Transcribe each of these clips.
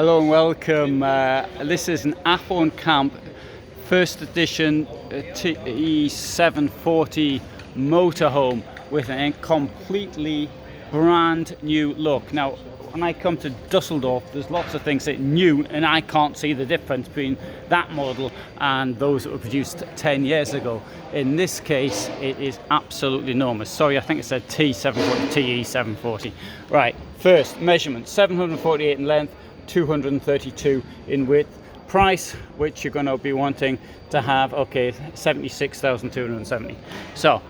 Hello and welcome. This is an Ahorn camp, first edition TE740 motorhome with a completely brand new look. Now, when I come to Dusseldorf, there's lots of things that are new, and I can't see the difference between that model and those that were produced 10 years ago. In this case, it is absolutely enormous. Sorry, I think it said T740, TE740. Right, first measurement, 748 in length, 232 in width. Price, which you're going to be wanting to have, okay, 76,270. So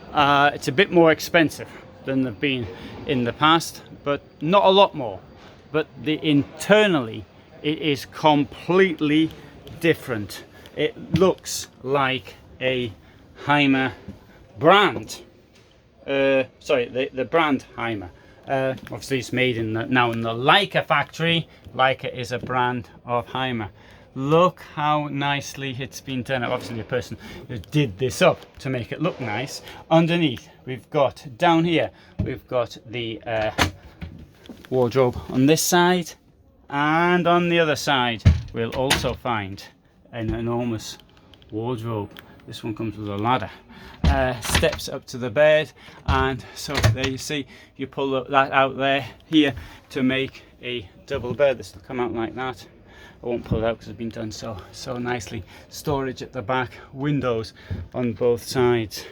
it's a bit more expensive than they've been in the past, but not a lot more. But internally, it is completely different. It looks like a Hymer brand. Sorry, the brand Hymer. Obviously, it's made now in the Laika factory. Laika is a brand of Hymer. Look how nicely it's been done. Obviously, the person who did this up to make it look nice. Underneath, we've got down here, we've got the wardrobe on this side, and on the other side, we'll also find an enormous wardrobe. This one comes with a ladder. Steps up to the bed, and so there you see, you pull that out there here to make a double bed. This will come out like that. I won't pull it out because it's been done so nicely. Storage at the back, windows on both sides.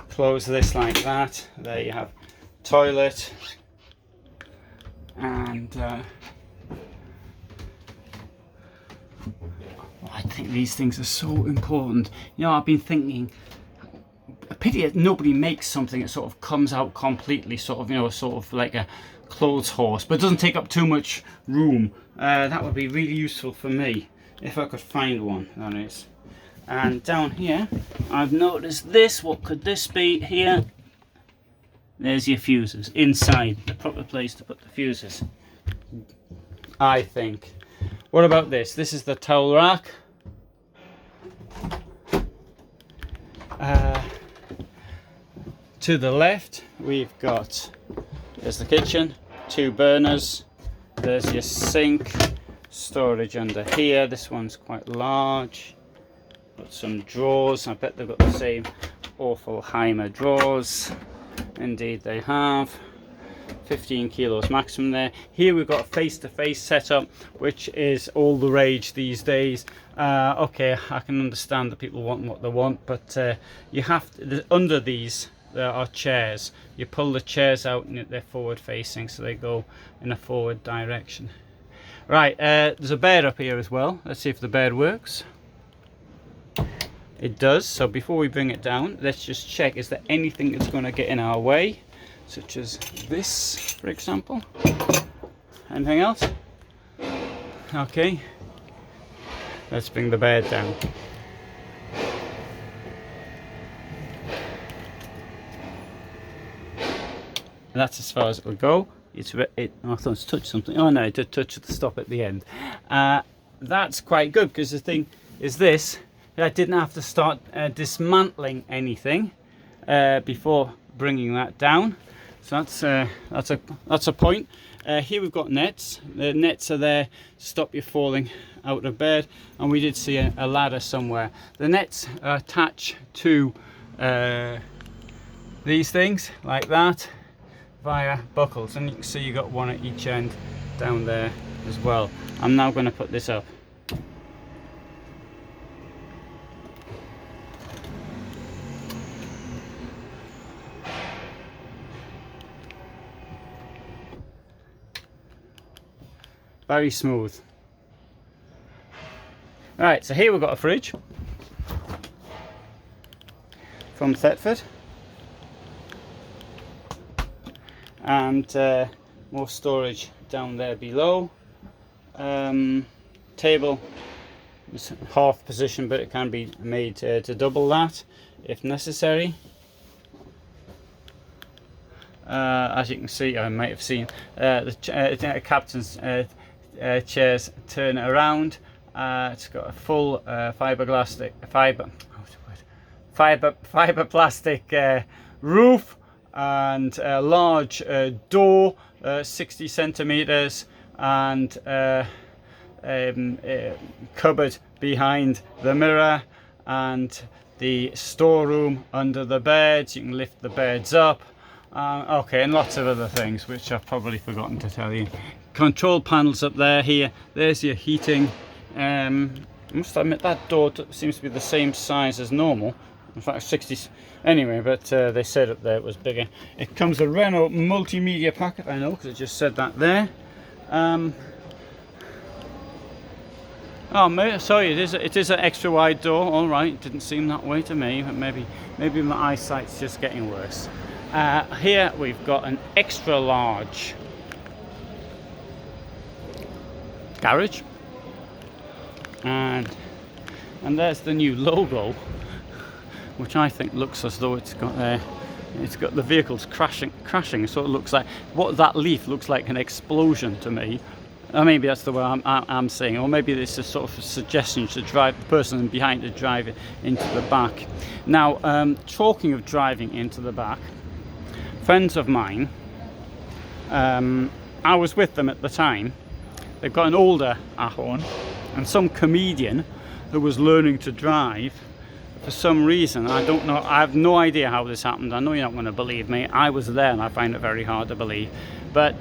Close this like that. There you have toilet, and I think these things are so important. You know, I've been thinking, a pity that nobody makes something that sort of comes out completely, sort of like a clothes horse, but doesn't take up too much room. That would be really useful for me if I could find one. That is. And down here, I've noticed this. What could this be here? There's your fuses inside, the proper place to put the fuses, I think. What about this? This is the towel rack. To the left, we've got, there's the kitchen, 2 burners, there's your sink, storage under here. This one's quite large. Got some drawers. I bet they've got the same awful Hymer drawers. Indeed they have. 15 kilos maximum there. Here we've got a face-to-face setup, which is all the rage these days. Okay, I can understand that people want what they want, but you have to, under these there are chairs. You pull the chairs out and they're forward facing, so they go in a forward direction. Right, there's a bed up here as well. Let's see if the bed works. It does. So before we bring it down, let's just check, is there anything that's going to get in our way, such as this, for example. Anything else? Okay, let's bring the bed down. That's as far as it will go. I thought it's touched something. Oh no, it did touch the stop at the end. That's quite good, because the thing is this, I didn't have to start dismantling anything before bringing that down. So that's a point. Here we've got nets. The nets are there to stop you falling out of bed, and we did see a ladder somewhere. The nets are attached to these things like that via buckles, and you can see you got one at each end down there as well. I'm now going to put this up. Very smooth. Right, so here we've got a fridge from Thetford, and more storage down there below. Table is half position, but it can be made to double that if necessary. As you can see, I might have seen the captain's chairs turn around. It's got a full fiber plastic roof, and a large door 60 centimeters, and cupboard behind the mirror, and the storeroom under the beds. You can lift the beds up. Okay, and lots of other things which I've probably forgotten to tell you. Control panels up there. Here, there's your heating. I must admit that door seems to be the same size as normal. In fact, 60. Anyway, but they said up there it was bigger. It comes a Renault multimedia packet. I know, because I just said that there. Oh, sorry, it is an extra wide door. All right, it didn't seem that way to me, but maybe my eyesight's just getting worse. Here we've got an extra large garage, and there's the new logo, which I think looks as though it's got the vehicles crashing. So it looks like what that leaf looks like an explosion to me. Maybe that's the way I'm saying, or maybe this is sort of a suggestion to drive the person behind to drive it into the back. Now, talking of driving into the back, friends of mine, I was with them at the time. They've got an older Ahorn, and some comedian who was learning to drive. For some reason, I don't know, I have no idea how this happened. I know you're not going to believe me. I was there and I find it very hard to believe. But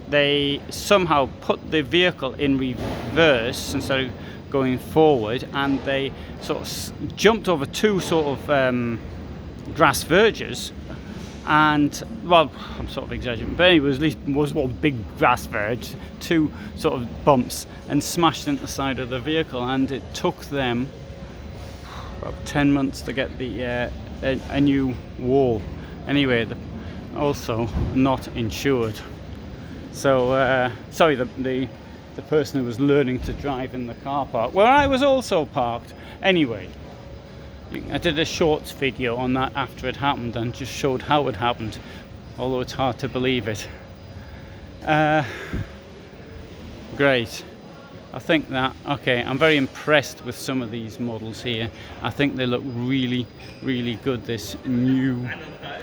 they somehow put the vehicle in reverse instead of going forward, and they sort of jumped over two sort of grass verges. And, well, I'm sort of exaggerating, but anyway, at least was one big grass verge, two sort of bumps, and smashed into the side of the vehicle. And it took them about 10 months to get the a new wall. Anyway, also not insured. So sorry, the person who was learning to drive in the car park where I was also parked. Anyway, I did a shorts video on that after it happened and just showed how it happened, although it's hard to believe it. Great. I think that, okay, I'm very impressed with some of these models here. I think they look really, really good. This new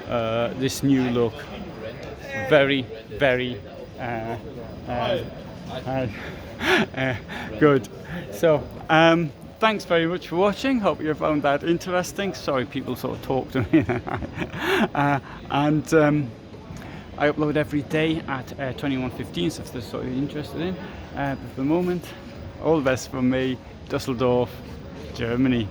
look, very, very good. So, thanks very much for watching. Hope you found that interesting. Sorry, people sort of talk to me. And I upload every day at 21:15, so if there's something you're interested in. But for the moment, all the best from me, Düsseldorf, Germany.